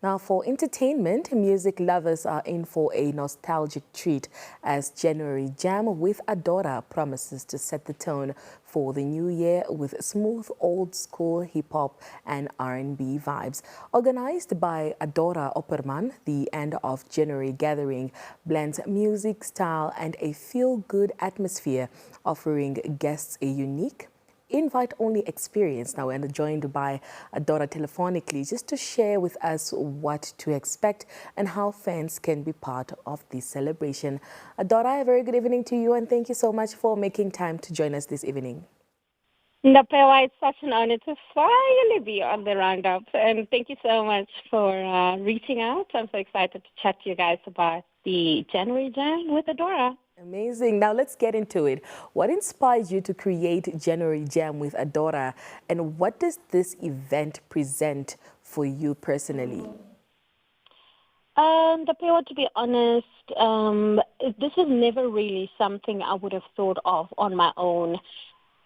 Now, for entertainment, music lovers are in for a nostalgic treat as January Jam with Adora promises to set the tone for the new year with smooth old school hip-hop and R&B vibes. Organized by Adora Opperman, the end of January gathering blends music, style and a feel-good atmosphere, offering guests a unique invite-only experience. Now we're joined by Adora telephonically just to share with us what to expect and how fans can be part of this celebration. Adora, a very good evening to you and thank you so much for making time to join us this evening. Ndapewa, it's such an honor to finally be on the Roundup, and thank you so much for reaching out. I'm so excited to chat to you guys about the January Jam with Adora. Amazing. Now let's get into it. What inspired you to create January Jam with Adora, and what does this event present for you personally? Ndapewa, to be honest, this was never really something I would have thought of on my own.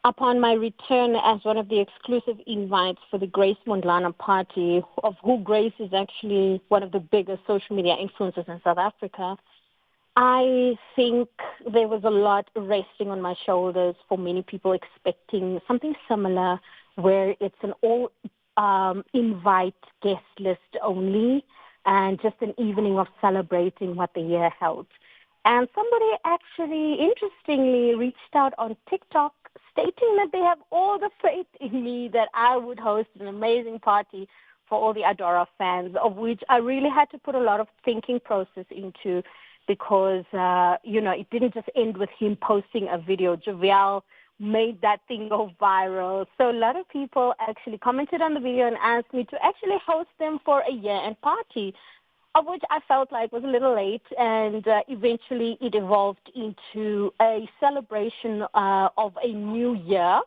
Upon my return as one of the exclusive invites for the Grace Mondlane party, of who Grace is actually one of the biggest social media influencers in South Africa, I think there was a lot resting on my shoulders for many people expecting something similar where it's an all-invite guest list only and just an evening of celebrating what the year held. And somebody actually, interestingly, reached out on TikTok stating that they have all the faith in me that I would host an amazing party for all the Adora fans, of which I really had to put a lot of thinking process into because, it didn't just end with him posting a video. JaVale made that thing go viral. So a lot of people actually commented on the video and asked me to actually host them for a year-end party, of which I felt like was a little late, and eventually it evolved into a celebration of a new year,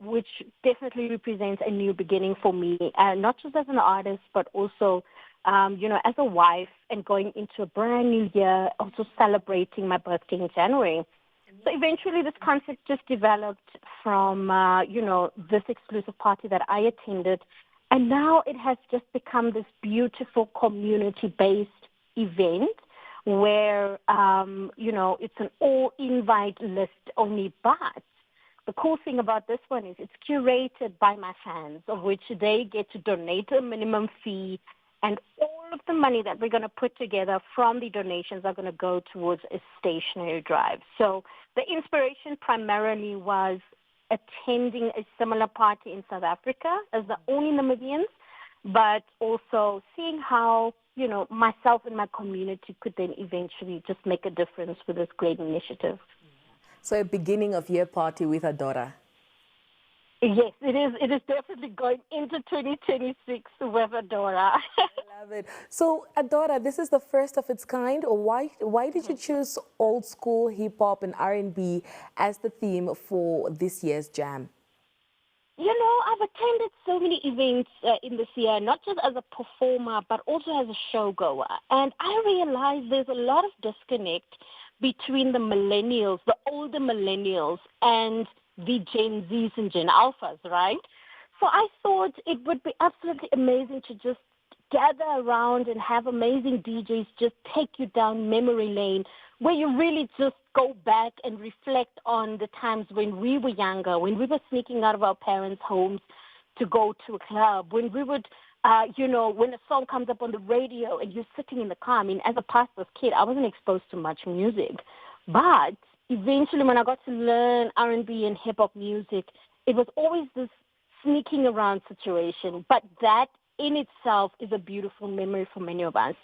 which definitely represents a new beginning for me, not just as an artist, but also, as a wife and going into a brand new year, also celebrating my birthday in January. So eventually this concept just developed from, this exclusive party that I attended. And now it has just become this beautiful community-based event where, it's an all-invite list only. But the cool thing about this one is it's curated by my fans, of which they get to donate a minimum fee. And all of the money that we're going to put together from the donations are going to go towards a stationary drive. So the inspiration primarily was attending a similar party in South Africa as the only Namibians, but also seeing how, myself and my community could then eventually just make a difference with this great initiative. So a beginning of year party with Adora. Yes, it is. It is definitely going into 2026 with Adora. I love it. So, Adora, this is the first of its kind. Why did you choose old school hip hop and R&B as the theme for this year's jam? I've attended so many events in this year, not just as a performer, but also as a showgoer. And I realized there's a lot of disconnect between the millennials, the older millennials, and the Gen Zs and Gen Alphas, right? So I thought it would be absolutely amazing to just gather around and have amazing DJs just take you down memory lane where you really just go back and reflect on the times when we were younger, when we were sneaking out of our parents' homes to go to a club, when we would, when a song comes up on the radio and you're sitting in the car. I mean, as a pastor's kid, I wasn't exposed to much music. But eventually when I got to learn R&B and hip-hop music, it was always this sneaking around situation. But that in itself is a beautiful memory for many of us.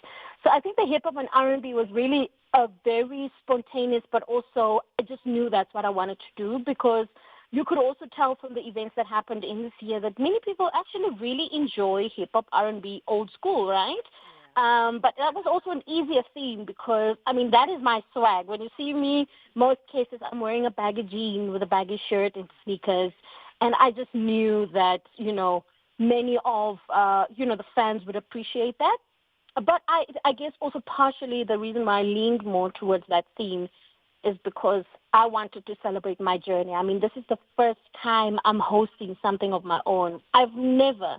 So I think the hip-hop and R&B was really a very spontaneous, but also I just knew that's what I wanted to do, because you could also tell from the events that happened in this year that many people actually really enjoy hip-hop, R&B, old school, right? But that was also an easier theme because, that is my swag. When you see me, most cases I'm wearing a baggy jean with a baggy shirt and sneakers. And I just knew that, many of, the fans would appreciate that. But I guess also partially the reason why I leaned more towards that theme is because I wanted to celebrate my journey. This is the first time I'm hosting something of my own. I've never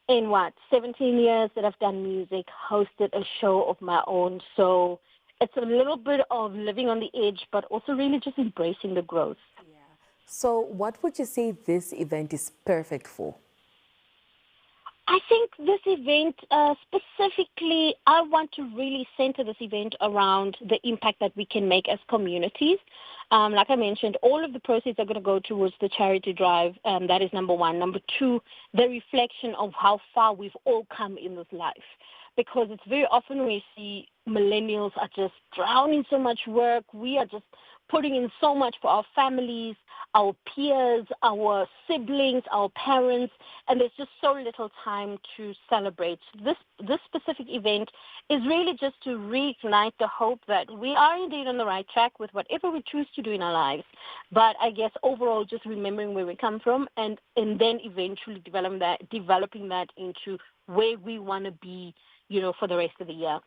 in 17 years that I've done music, hosted a show of my own. So it's a little bit of living on the edge, but also really just embracing the growth. Yeah. So what would you say this event is perfect for? I think this event specifically, I want to really center this event around the impact that we can make as communities. Like I mentioned, all of the proceeds are going to go towards the charity drive. That is number one. Number two, the reflection of how far we've all come in this life. Because it's very often we see millennials are just drowning in so much work. We are just putting in so much for our families, our peers, our siblings, our parents, and there's just so little time to celebrate. This specific event is really just to reignite the hope that we are indeed on the right track with whatever we choose to do in our lives. But I guess overall just remembering where we come from and then eventually developing that into where we want to be, for the rest of the year.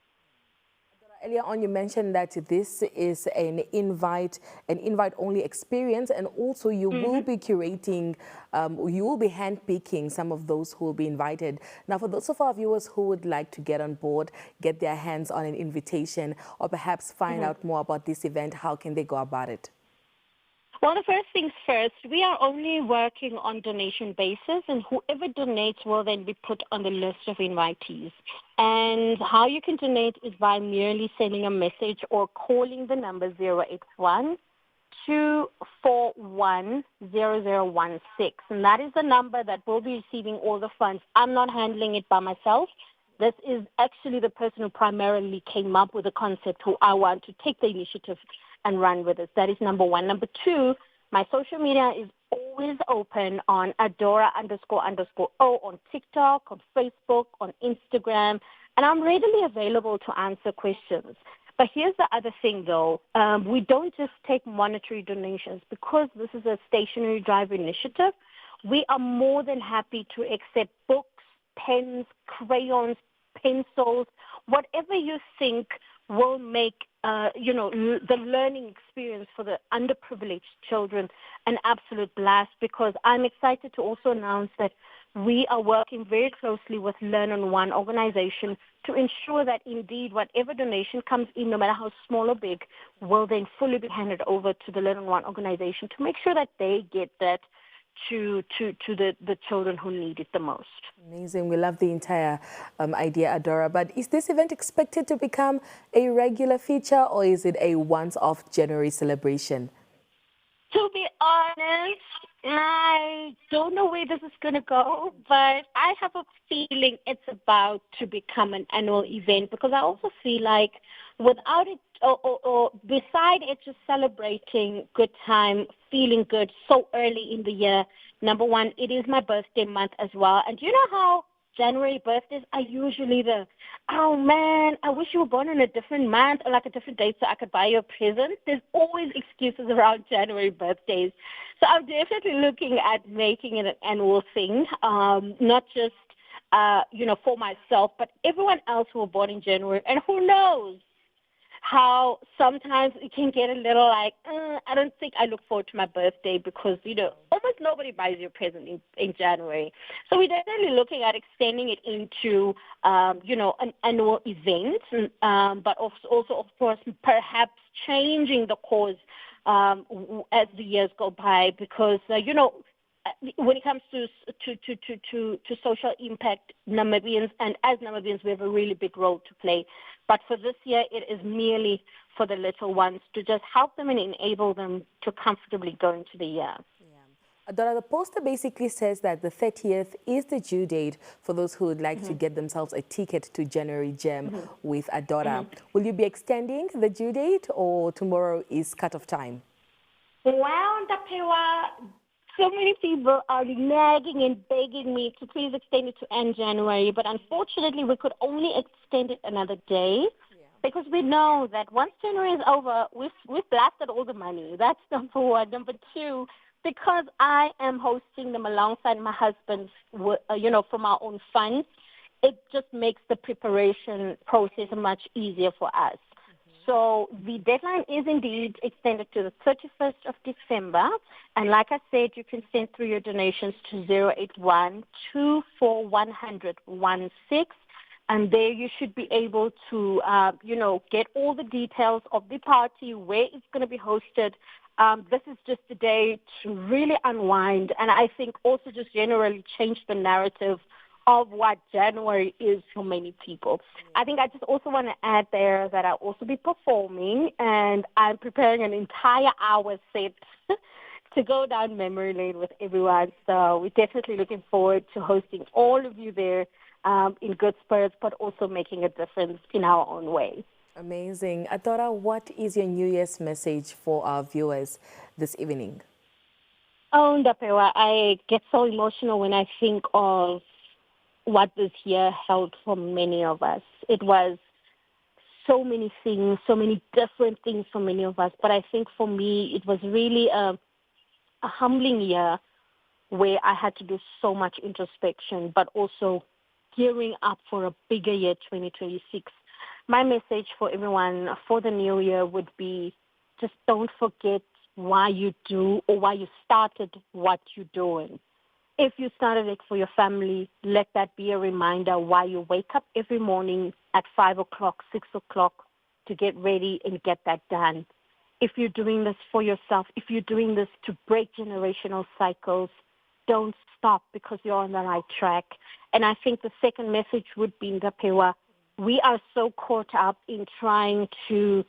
Earlier on, you mentioned that this is an invite-only experience, and also you will be curating, you will be handpicking some of those who will be invited. Now, for those of our viewers who would like to get on board, get their hands on an invitation, or perhaps find out more about this event, how can they go about it? Well, the first things first, we are only working on donation basis, and whoever donates will then be put on the list of invitees. And how you can donate is by merely sending a message or calling the number 081 241 0016. And that is the number that will be receiving all the funds. I'm not handling it by myself. This is actually the person who primarily came up with the concept, who I want to take the initiative and run with it. That is number one. Number two, my social media is always open on Adora__O on TikTok, on Facebook, on Instagram, and I'm readily available to answer questions. But here's the other thing, though. We don't just take monetary donations. Because this is a stationary drive initiative, we are more than happy to accept books, pens, crayons, pencils, whatever you think will make the learning experience for the underprivileged children an absolute blast, because I'm excited to also announce that we are working very closely with Learn on One organization to ensure that indeed whatever donation comes in, no matter how small or big, will then fully be handed over to the Learn on One organization to make sure that they get that to the children who need it the most. Amazing. We love the entire idea, Adora. But is this event expected to become a regular feature, or is it a once-off January celebration? To be honest, I don't know where this is going to go, but I have a feeling it's about to become an annual event, because I also feel like without it, or beside it just celebrating good time, feeling good so early in the year, number one, it is my birthday month as well. And you know how January birthdays are usually oh man, I wish you were born in a different month or like a different date so I could buy you a present. There's always excuses around January birthdays. So I'm definitely looking at making it an annual thing, not just, for myself, but everyone else who were born in January. And who knows how sometimes it can get a little like, I don't think I look forward to my birthday, because, almost nobody buys you a present in January. So we're definitely looking at extending it into, an annual event, but also, of course, perhaps changing the cause as the years go by, because, when it comes to social impact, Namibians, and as Namibians, we have a really big role to play. But for this year, it is merely for the little ones, to just help them and enable them to comfortably go into the year. Yeah. Adora, the poster basically says that the 30th is the due date for those who would like to get themselves a ticket to January Jam with Adora. Will you be extending the due date, or tomorrow is cut-off time? So many people are nagging and begging me to please extend it to end January, but unfortunately we could only extend it another day, because we know that once January is over, we've blasted all the money. That's number one. Number two, because I am hosting them alongside my husband, from our own funds, it just makes the preparation process much easier for us. So the deadline is indeed extended to the 31st of December. And like I said, you can send through your donations to 081 and there you should be able to, get all the details of the party, where it's going to be hosted. This is just a day to really unwind, and I think also just generally change the narrative of what January is for many people. I think I just also want to add there that I'll also be performing, and I'm preparing an entire hour set to go down memory lane with everyone. So we're definitely looking forward to hosting all of you there in good spirits, but also making a difference in our own way. Amazing. Adora, what is your New Year's message for our viewers this evening? Oh, Ndapewa, I get so emotional when I think of what this year held for many of us. It was so many things, so many different things for many of us. But I think for me, it was really a humbling year where I had to do so much introspection, but also gearing up for a bigger year, 2026. My message for everyone for the new year would be just don't forget why you do or why you started what you're doing. If you started it for your family, let that be a reminder why you wake up every morning at 5 o'clock, 6 o'clock to get ready and get that done. If you're doing this for yourself, if you're doing this to break generational cycles, don't stop because you're on the right track. And I think the second message would be, Ndapewa, we are so caught up in trying to,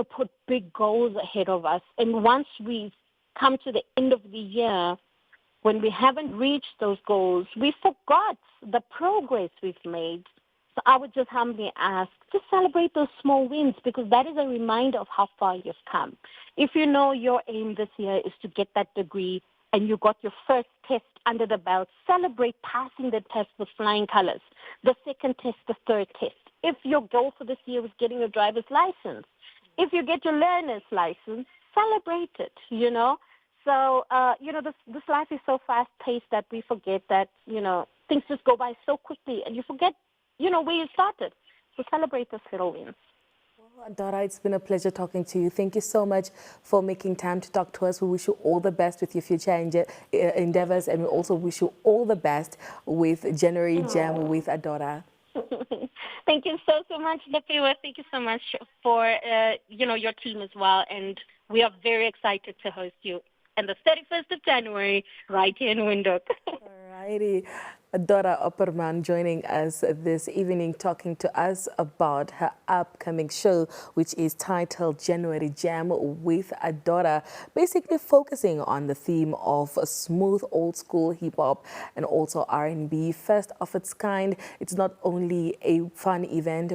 put big goals ahead of us. And once we come to the end of the year, when we haven't reached those goals, we forgot the progress we've made. So I would just humbly ask, just celebrate those small wins because that is a reminder of how far you've come. If you know your aim this year is to get that degree and you got your first test under the belt, celebrate passing the test with flying colors. The second test, the third test. If your goal for this year was getting your driver's license, if you get your learner's license, celebrate it, So, this life is so fast-paced that we forget that, things just go by so quickly and you forget, where you started. So celebrate those little wins. Well, Adora, it's been a pleasure talking to you. Thank you so much for making time to talk to us. We wish you all the best with your future endeavors, and we also wish you all the best with January Jam with Adora. Thank you so much, Ndapewa. Thank you so much for, your team as well. And we are very excited to host you on the 31st of January right here in Windhoek. Alrighty. Adora Opperman joining us this evening, talking to us about her upcoming show, which is titled January Jam with Adora, basically focusing on the theme of smooth old school hip hop and also R&B, first of its kind. It's not only a fun event, but